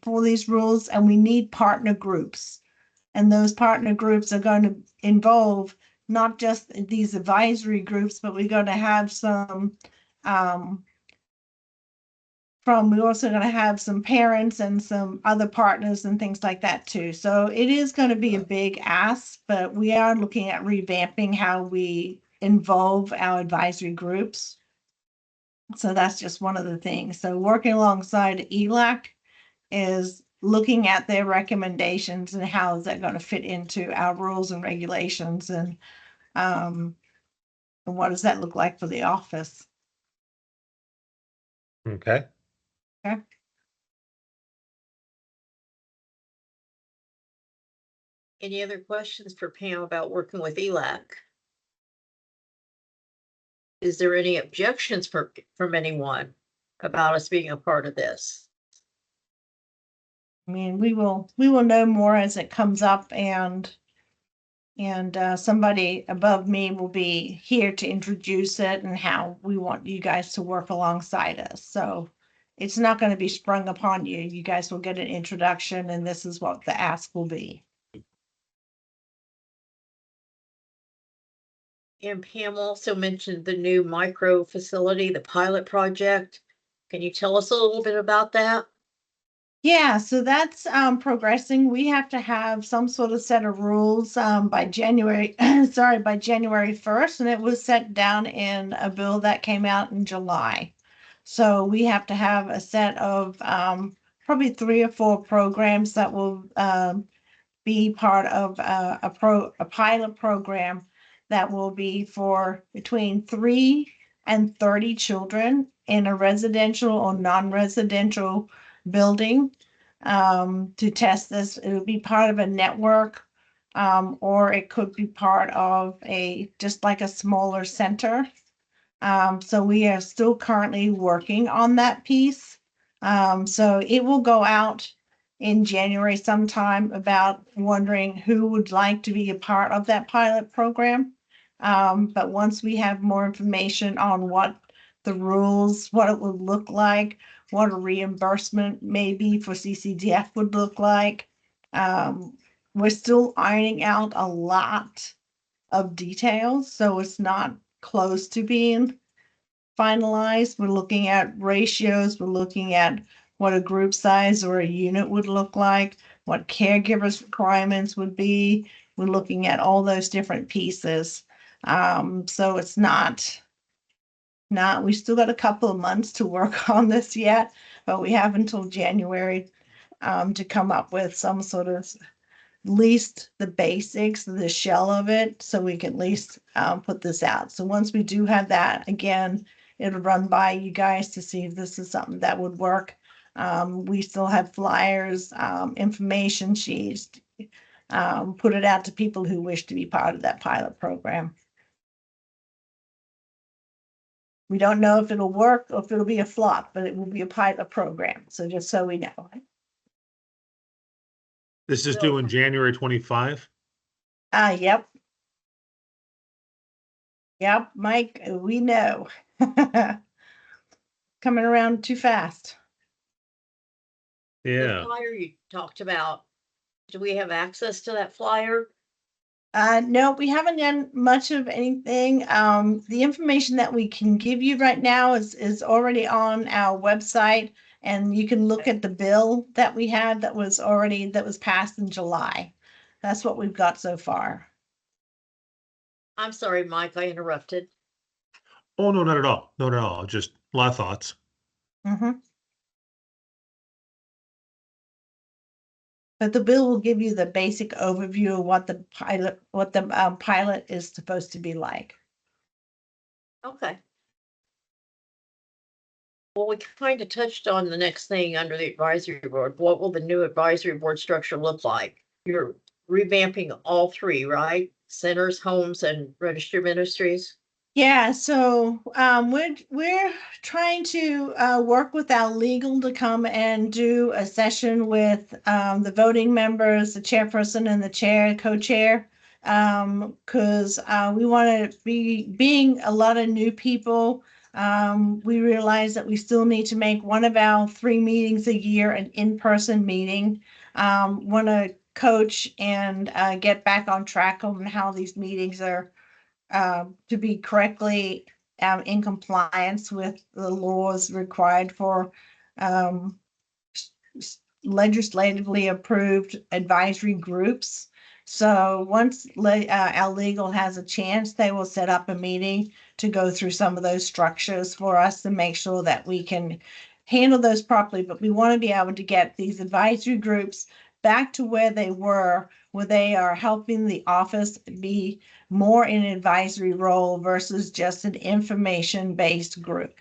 for these rules, and we need partner groups. And those partner groups are going to involve not just these advisory groups, but we're going to have some we're also going to have some parents and some other partners and things like that too. So it is going to be a big ask, but we are looking at revamping how we involve our advisory groups. So that's just one of the things. So working alongside ELAC is looking at their recommendations and how is that going to fit into our rules and regulations, and what does that look like for the office? Okay. Okay. Any other questions for Pam about working with ELAC? Is there any objections from anyone about us being a part of this? I mean, we will know more as it comes up, and somebody above me will be here to introduce it and how we want you guys to work alongside us. So it's not going to be sprung upon you. You guys will get an introduction, and this is what the ask will be. And Pam also mentioned the new micro facility, the pilot project. Can you tell us a little bit about that? Yeah, so that's progressing. We have to have some sort of set of rules by January, by January 1st, and it was set down in a bill that came out in July. So we have to have a set of probably 3 or 4 programs that will be part of a pilot program that will be for between 3 and 30 children in a residential or non-residential building to test this. It would be part of a network, or it could be part of just like a smaller center. So we are still currently working on that piece. So it will go out in January sometime, about wondering who would like to be a part of that pilot program. But once we have more information on what the rules, what it would look like, what a reimbursement maybe for CCDF would look like, we're still ironing out a lot of details, so it's not close to being finalized. We're looking at ratios, we're looking at what a group size or a unit would look like, what caregivers requirements would be. We're looking at all those different pieces. So it's not, we still got a couple of months to work on this yet, but we have until January to come up with some sort of least the basics, the shell of it, so we can at least put this out. So once we do have that, again, it'll run by you guys to see if this is something that would work. We still have flyers, information sheets, put it out to people who wish to be part of that pilot program. We don't know if it'll work or if it'll be a flop, but it will be a pilot program. So just so we know. This is due in January 25. Yep. Yep, Mike, we know. Coming around too fast. The Yeah. flyer you talked about, do we have access to that flyer? No, we haven't done much of anything. The information that we can give you right now is already on our website, and you can look at the bill that we had that was passed in July. That's what we've got so far. I'm sorry, Mike, I interrupted. Oh, no, not at all. Not at all. Just a lot of thoughts. But the bill will give you the basic overview of what the pilot is supposed to be like. Okay. Well, we kind of touched on the next thing under the advisory board. What will the new advisory board structure look like? You're revamping all 3, right? Centers, homes, and registered ministries? Yeah, so we're trying to work with our legal to come and do a session with the voting members, the chairperson and the chair, co-chair, Because we want to being a lot of new people. We realize that we still need to make one of our 3 meetings a year an in-person meeting. Want to coach and get back on track on how these meetings are to be correctly in compliance with the laws required for legislatively approved advisory groups. So once our legal has a chance, they will set up a meeting to go through some of those structures for us to make sure that we can handle those properly. But we want to be able to get these advisory groups back to where they were, where they are helping the office be more in an advisory role versus just an information-based group.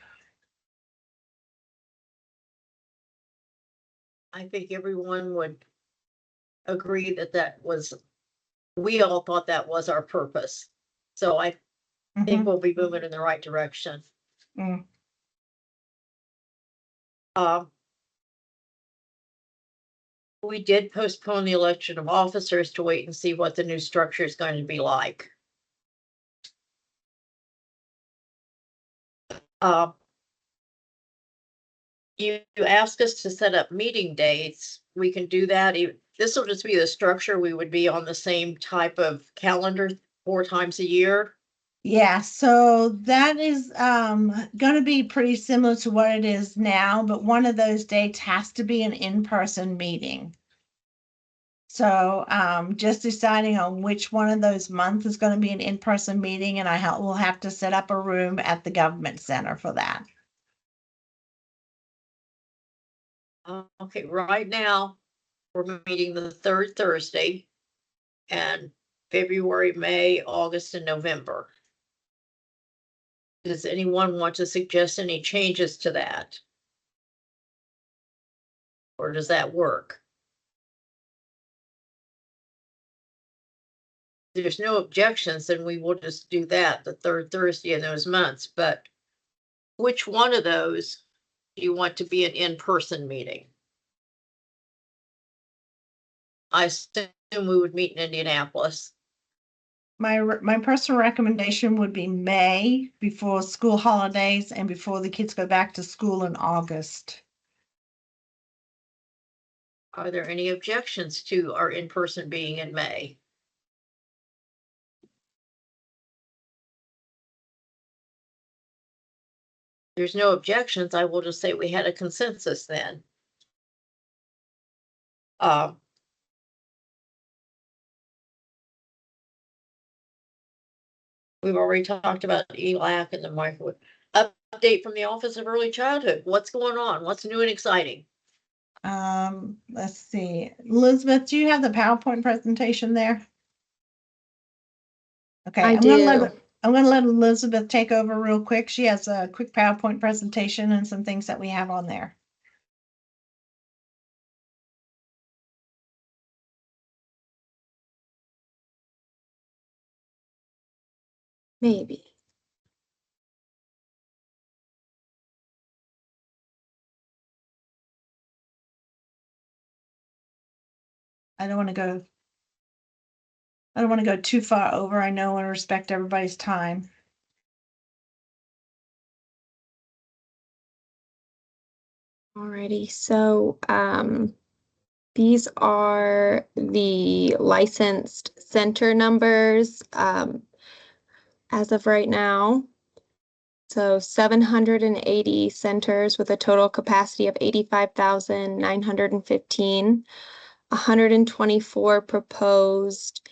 I think everyone would agree that we all thought that was our purpose. So I think Mhm. we'll be moving in the right direction. Mm. We did postpone the election of officers to wait and see what the new structure is going to be like. You asked us to set up meeting dates. We can do that. This will just be the structure. We would be on the same type of calendar 4 times a year. Yeah, so that is going to be pretty similar to what it is now, but one of those dates has to be an in-person meeting. So just deciding on which one of those months is going to be an in-person meeting, and will have to set up a room at the government center for that. Okay, right now, we're meeting the 3rd Thursday, and February, May, August, and November. Does anyone want to suggest any changes to that? Or does that work? If there's no objections, then we will just do that, the 3rd Thursday in those months, but which one of those do you want to be an in-person meeting? I assume we would meet in Indianapolis. My personal recommendation would be May, before school holidays and before the kids go back to school in August. Are there any objections to our in-person being in May? There's no objections. I will just say we had a consensus then. We've already talked about ELAC and the microwave. Update from the Office of Early Childhood. What's going on? What's new and exciting? Let's see. Elizabeth, do you have the PowerPoint presentation there? Okay, I I'm gonna do. let Elizabeth take over real quick. She has a quick PowerPoint presentation and some things that we have on there. Maybe. I don't want to go too far over. I know and respect everybody's time. Alrighty, so these are the licensed center numbers as of right now. So 780 centers with a total capacity of 85,915, 124 proposed,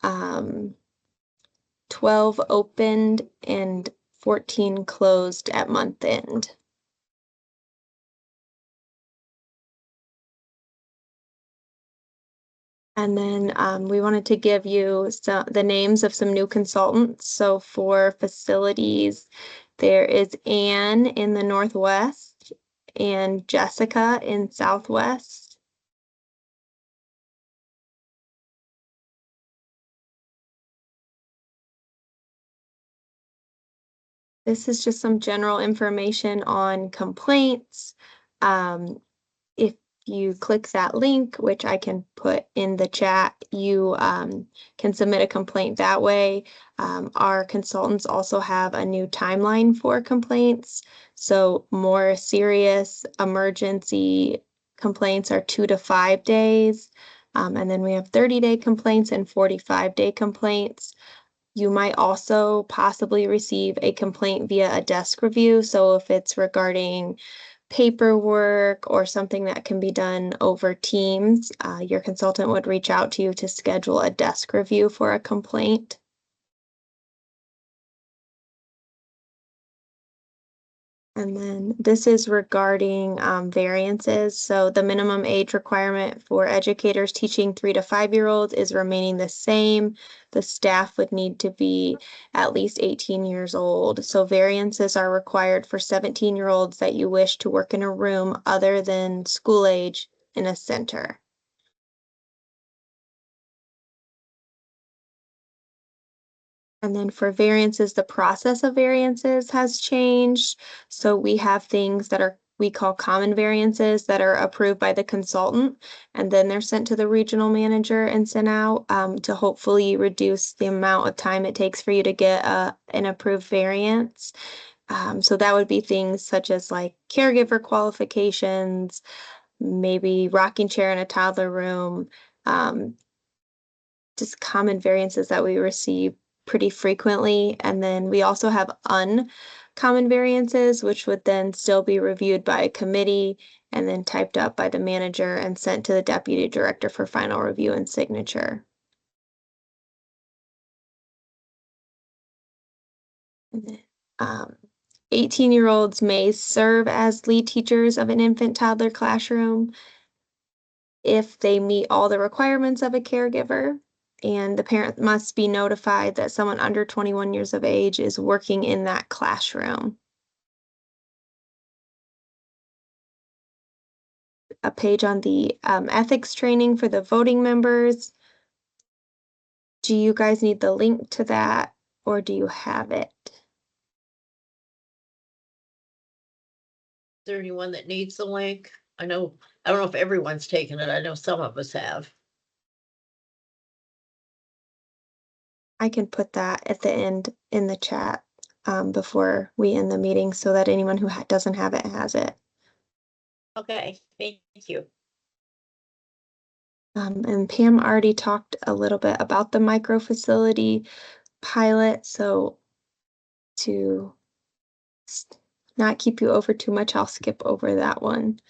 12 opened, and 14 closed at month end. And then we wanted to give you the names of some new consultants. So for facilities, there is Anne in the Northwest and Jessica in Southwest. This is just some general information on complaints. If you click that link, which I can put in the chat, you can submit a complaint that way. Our consultants also have a new timeline for complaints. So more serious emergency complaints are 2 to 5 days. And then we have 30-day complaints and 45-day complaints. You might also possibly receive a complaint via a desk review. So if it's regarding paperwork or something that can be done over Teams, your consultant would reach out to you to schedule a desk review for a complaint. And then this is regarding variances. So the minimum age requirement for educators teaching 3 to 5-year-olds is remaining the same. The staff would need to be at least 18 years old. So variances are required for 17-year-olds that you wish to work in a room other than school age in a center. And then for variances, the process of variances has changed. So we have things that we call common variances that are approved by the consultant, and then they're sent to the regional manager and sent out to hopefully reduce the amount of time it takes for you to get an approved variance. So that would be things such as like caregiver qualifications, maybe rocking chair in a toddler room, just common variances that we receive pretty frequently. And then we also have uncommon variances, which would then still be reviewed by a committee and then typed up by the manager and sent to the deputy director for final review and signature. And then 18-year-olds may serve as lead teachers of an infant toddler classroom if they meet all the requirements of a caregiver. And the parent must be notified that someone under 21 years of age is working in that classroom. A page on the ethics training for the voting members. Do you guys need the link to that, or do you have it? Is there anyone that needs the link? I don't know if everyone's taken it. I know some of us have. I can put that at the end in the chat before we end the meeting so that anyone who doesn't have it has it. Okay, thank you. And Pam already talked a little bit about the micro facility pilot. So to not keep you over too much, I'll skip over that one.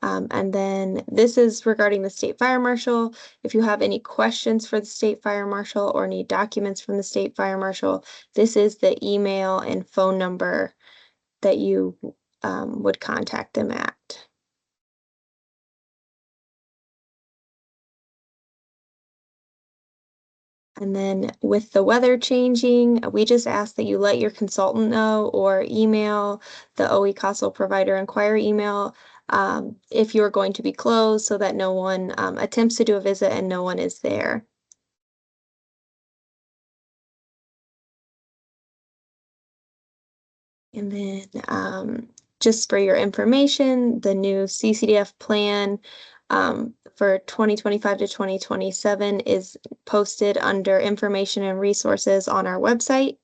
And then this is regarding the state fire marshal. If you have any questions for the state fire marshal or need documents from the state fire marshal, this is the email and phone number that you would contact them at. And then with the weather changing, we just ask that you let your consultant know or email the OE CASEL provider inquiry email if you're going to be closed so that no one attempts to do a visit and no one is there. And then just for your information, the new CCDF plan for 2025 to 2027 is posted under information and resources on our website.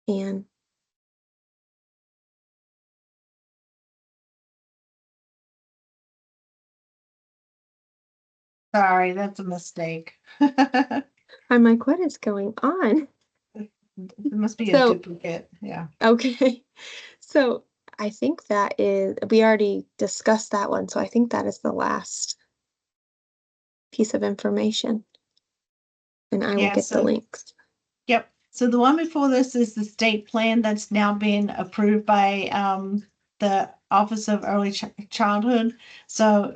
And Sorry, that's a mistake. I'm like, what is going on? It must be So- a duplicate, yeah. Okay, so I think that is, we already discussed that one, so I think that is the last piece of information. And I will Yeah, get the so- links. Yep, so the one before this is the state plan that's now been approved by the Office of Early Childhood. So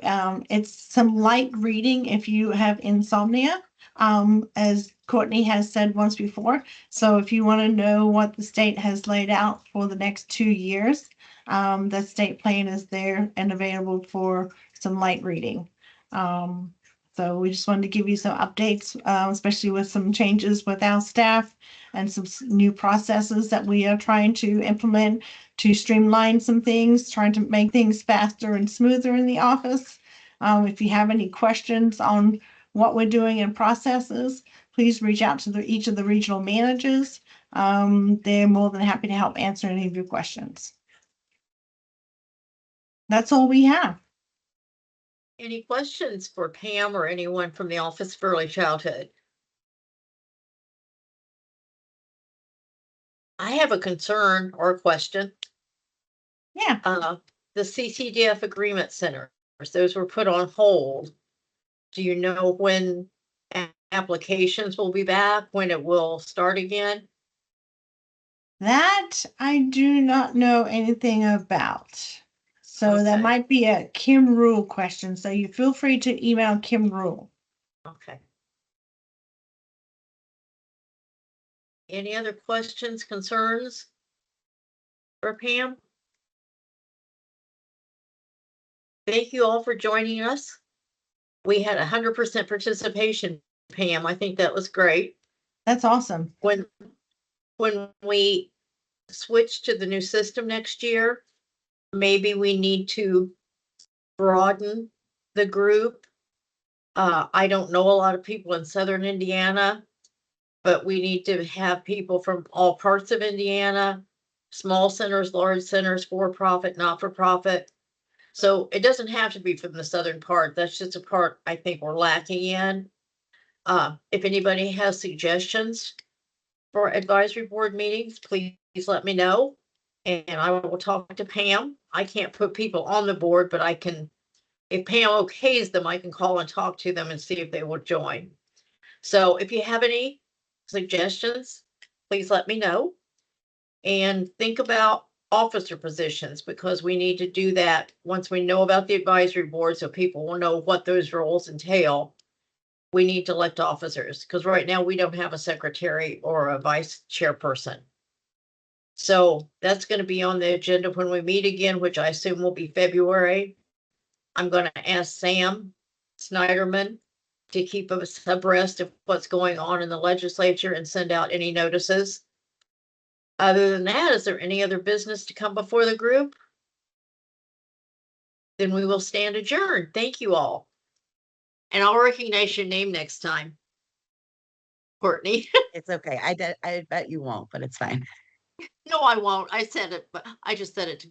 it's some light reading if you have insomnia, as Courtney has said once before. So if you want to know what the state has laid out for the next 2 years, the state plan is there and available for some light reading. So we just wanted to give you some updates, especially with some changes with our staff and some new processes that we are trying to implement to streamline some things, trying to make things faster and smoother in the office. If you have any questions on what we're doing in processes, please reach out to each of the regional managers. They're more than happy to help answer any of your questions. That's all we have. Any questions for Pam or anyone from the Office of Early Childhood? I have a concern or a question. Yeah. The CCDF Agreement Centers, those were put on hold. Do you know when applications will be back, when it will start again? That I do not know anything about. So that Okay. might be a Kim Rule question. So you feel free to email Kim Rule. Okay. Any other questions, concerns for Pam? Thank you all for joining us. We had 100% participation, Pam. I think that was great. That's awesome. When we switch to the new system next year, maybe we need to broaden the group. I don't know a lot of people in Southern Indiana, but we need to have people from all parts of Indiana, small centers, large centers, for-profit, not-for-profit. So it doesn't have to be from the southern part. That's just a part I think we're lacking in. If anybody has suggestions for advisory board meetings, please let me know. And I will talk to Pam. I can't put people on the board, but I can, if Pam okays them, I can call and talk to them and see if they will join. So if you have any suggestions, please let me know. And think about officer positions, because we need to do that once we know about the advisory board, so people will know what those roles entail. We need to elect officers, because right now we don't have a secretary or a vice chairperson. So that's going to be on the agenda when we meet again, which I assume will be February. I'm going to ask Sam Snyderman to keep us abreast of what's going on in the legislature and send out any notices. Other than that, is there any other business to come before the group? Then we will stand adjourned. Thank you all. And I'll recognize your name next time. Courtney. It's okay. I bet you won't, but it's fine. No, I won't. I said it, but I just said it to be